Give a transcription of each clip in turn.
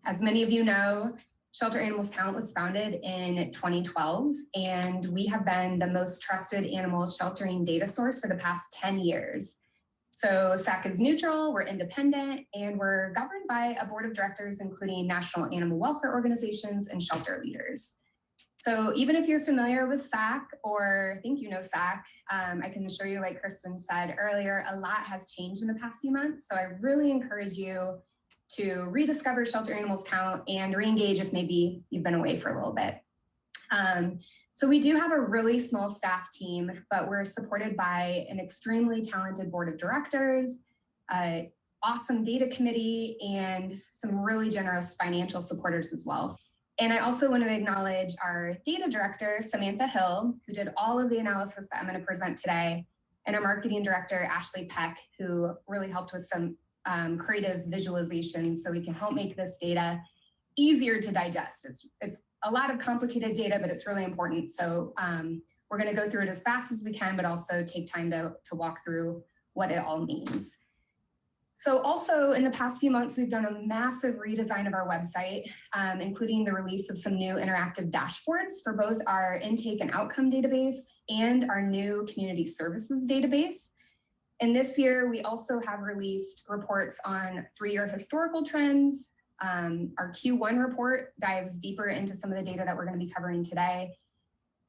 As many of you know, Shelter Animals Count was founded in 2012, and we have been the most trusted animal sheltering data source for the past 10 years. So SAC is neutral, we're independent, and we're governed by a board of directors, including national animal welfare organizations and shelter leaders. So even if you're familiar with SAC or think you know SAC, I can assure you, like Kristen said earlier, a lot has changed in the past few months. So I really encourage you to rediscover Shelter Animals Count and re-engage if maybe you've been away for a little bit. So we do have a really small staff team, but we're supported by an extremely talented board of directors, awesome data committee, and some really generous financial supporters as well. And I also want to acknowledge our data director, Samantha Hill, who did all of the analysis that I'm going to present today, and our marketing director, Ashley Peck, who really helped with some creative visualizations so we can help make this data easier to digest. It's a lot of complicated data, but it's really important. So we're going to go through it as fast as we can, but also take time to walk through what it all means. So also in the past few months, we've done a massive redesign of our website, including the release of some new interactive dashboards for both our intake and outcome database and our new community services database. And this year, we also have released reports on 3-year historical trends. Our Q1 report dives deeper into some of the data that we're going to be covering today.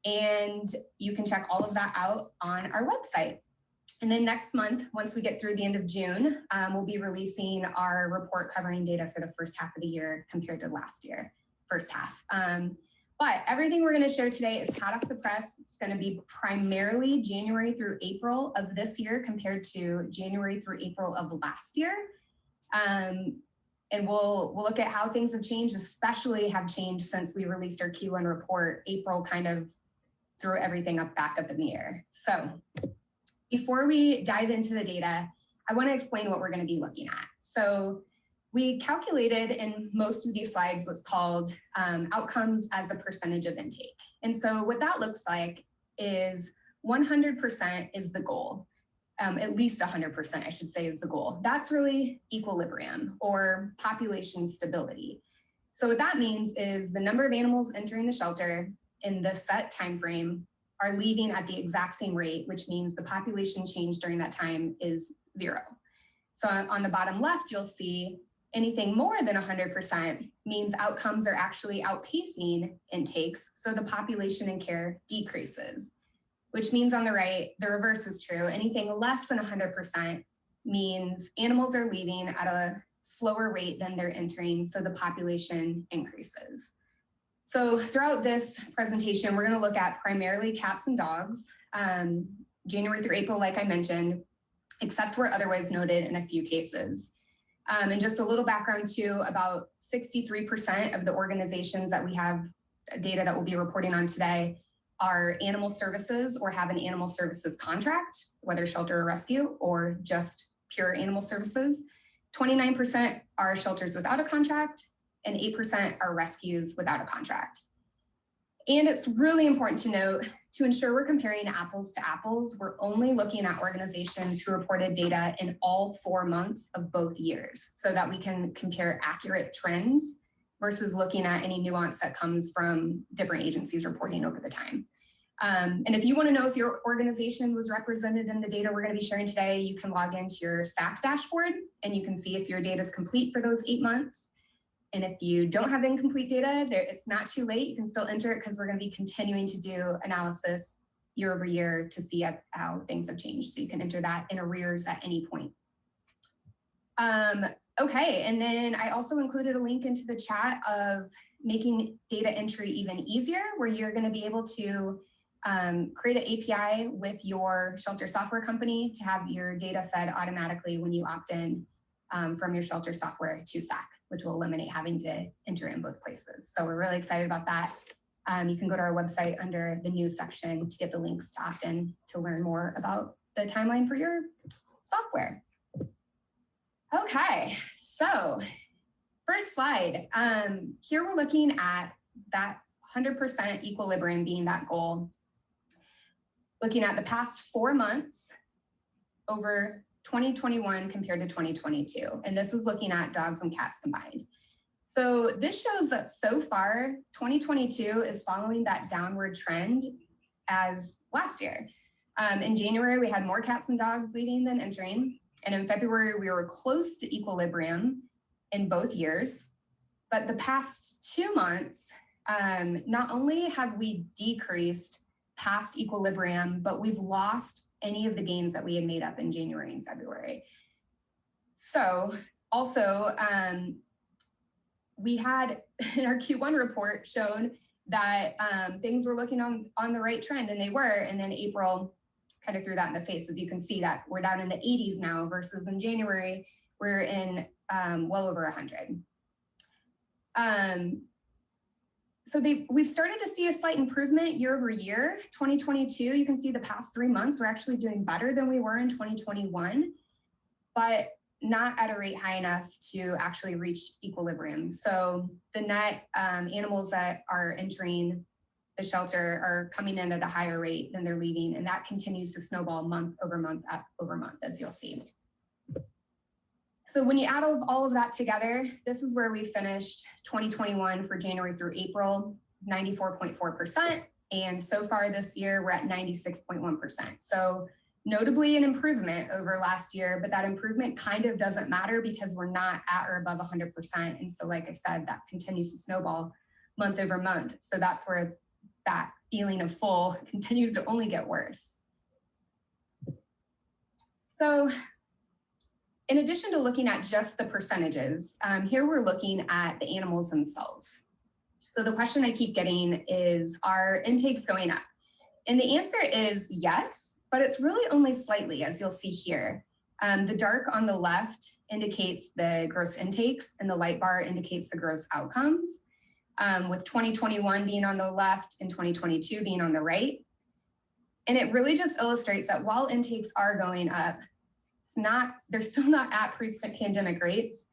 And you can check all of that out on our website. And then next month, once we get through the end of June, we'll be releasing our report covering data for the first half of the year compared to last year, first half. But everything we're going to share today is hot off the press. It's going to be primarily January through April of this year compared to January through April of last year. And we'll look at how things have changed, especially have changed since we released our Q1 report. April kind of threw everything back up in the air. So before we dive into the data, I want to explain what we're going to be looking at. So we calculated in most of these slides what's called outcomes as a percentage of intake. And so what that looks like is 100% is the goal. At least 100%, I should say, is the goal. That's really equilibrium or population stability. So what that means is the number of animals entering the shelter in the set time frame are leaving at the exact same rate, which means the population change during that time is 0. So on the bottom left, you'll see anything more than 100% means outcomes are actually outpacing intakes, so the population in care decreases, which means on the right, the reverse is true. Anything less than 100% means animals are leaving at a slower rate than they're entering, so the population increases. So throughout this presentation, we're going to look at primarily cats and dogs, January through April, like I mentioned, except where otherwise noted in a few cases. And just a little background too, about 63% of the organizations that we have data that we'll be reporting on today are animal services or have an animal services contract, whether shelter or rescue or just pure animal services. 29% are shelters without a contract, and 8% are rescues without a contract. And it's really important to note, to ensure we're comparing apples to apples, we're only looking at organizations who reported data in all 4 months of both years so that we can compare accurate trends versus looking at any nuance that comes from different agencies reporting over the time. And if you want to know if your organization was represented in the data we're going to be sharing today, you can log into your SAC dashboard and you can see if your data is complete for those 8 months. And if you don't have incomplete data, it's not too late. You can still enter it because we're going to be continuing to do analysis year over year to see how things have changed. So you can enter that in arrears at any point. Okay, and then I also included a link into the chat of making data entry even easier, where you're going to be able to create an API with your shelter software company to have your data fed automatically when you opt in from your shelter software to SAC, which will eliminate having to enter in both places. So we're really excited about that. You can go to our website under the news section to get the links to opt in to learn more about the timeline for your software. Okay, so first slide. Here we're looking at that 100% equilibrium being that goal. Looking at the past 4 months over 2021 compared to 2022. And this is looking at dogs and cats combined. So this shows that so far, 2022 is following that downward trend as last year. In January, we had more cats and dogs leaving than entering. And in February, we were close to equilibrium in both years. But the past 2 months, not only have we decreased past equilibrium, but we've lost any of the gains that we had made up in January and February. So also, we had in our Q1 report shown that things were looking on the right trend, and they were. And then April kind of threw that in the face. As you can see that we're down in the 80s now versus in January, we're in well over 100. So we've started to see a slight improvement year over year. 2022, you can see the past 3 months, we're actually doing better than we were in 2021, but not at a rate high enough to actually reach equilibrium. So the net animals that are entering the shelter are coming in at a higher rate than they're leaving, and that continues to snowball month over month, as you'll see. So when you add all of that together, this is where we finished 2021 for January through April, 94.4%. And so far this year, we're at 96.1%. So notably an improvement over last year, but that improvement kind of doesn't matter because we're not at or above 100%. And so like I said, that continues to snowball month over month. So that's where that feeling of full continues to only get worse. So in addition to looking at just the percentages, here we're looking at the animals themselves. So the question I keep getting is, are intakes going up? And the answer is yes, but it's really only slightly, as you'll see here. The dark on the left indicates the gross intakes, and the light bar indicates the gross outcomes, with 2021 being on the left and 2022 being on the right. And it really just illustrates that while intakes are going up, they're still not at pre-pandemic rates.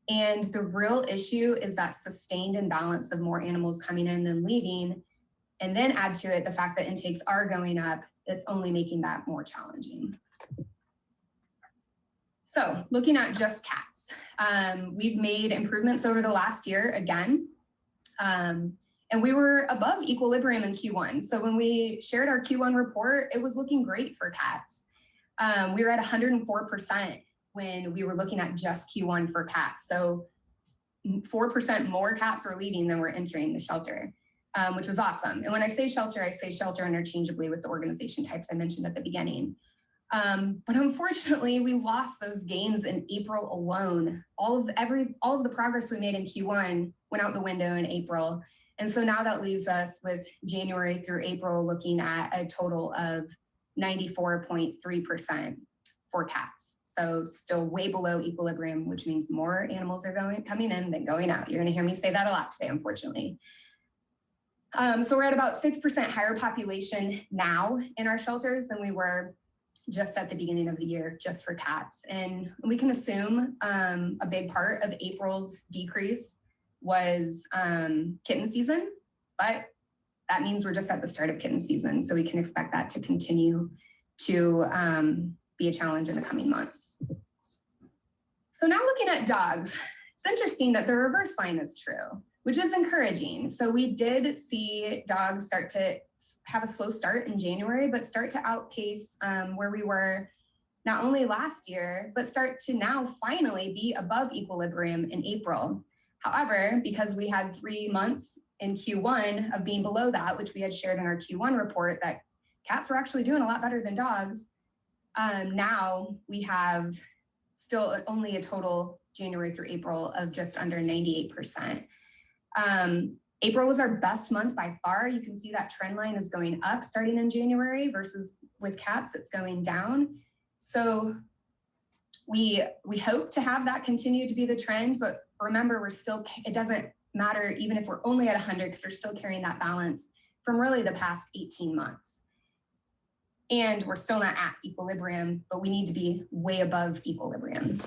And the real issue is that sustained imbalance of more animals coming in than leaving. And then add to it the fact that intakes are going up, it's only making that more challenging. So looking at just cats, we've made improvements over the last year again. And we were above equilibrium in Q1. So when we shared our Q1 report, it was looking great for cats. We were at 104% when we were looking at just Q1 for cats. So 4% more cats were leaving than were entering the shelter, which was awesome. And when I say shelter interchangeably with the organization types I mentioned at the beginning. But unfortunately, we lost those gains in April alone. All of the progress we made in Q1 went out the window in April. And so now that leaves us with January through April looking at a total of 94.3% for cats. So still way below equilibrium, which means more animals are coming in than going out. You're going to hear me say that a lot today, unfortunately. So we're at about 6% higher population now in our shelters than we were just at the beginning of the year, just for cats. And we can assume a big part of April's decrease was kitten season, but that means we're just at the start of kitten season. So we can expect that to continue to be a challenge in the coming months. So now looking at dogs, it's interesting that the reverse line is true, which is encouraging. So we did see dogs start to have a slow start in January, but start to outpace where we were not only last year, but start to now finally be above equilibrium in April. However, because we had 3 months in Q1 of being below that, which we had shared in our Q1 report, that cats were actually doing a lot better than dogs. Now we have still only a total January through April of just under 98%. April was our best month by far. You can see that trend line is going up starting in January versus with cats, it's going down. So we hope to have that continue to be the trend, but remember, it doesn't matter even if we're only at 100 because we're still carrying that balance from really the past 18 months. And we're still not at equilibrium, but we need to be way above equilibrium.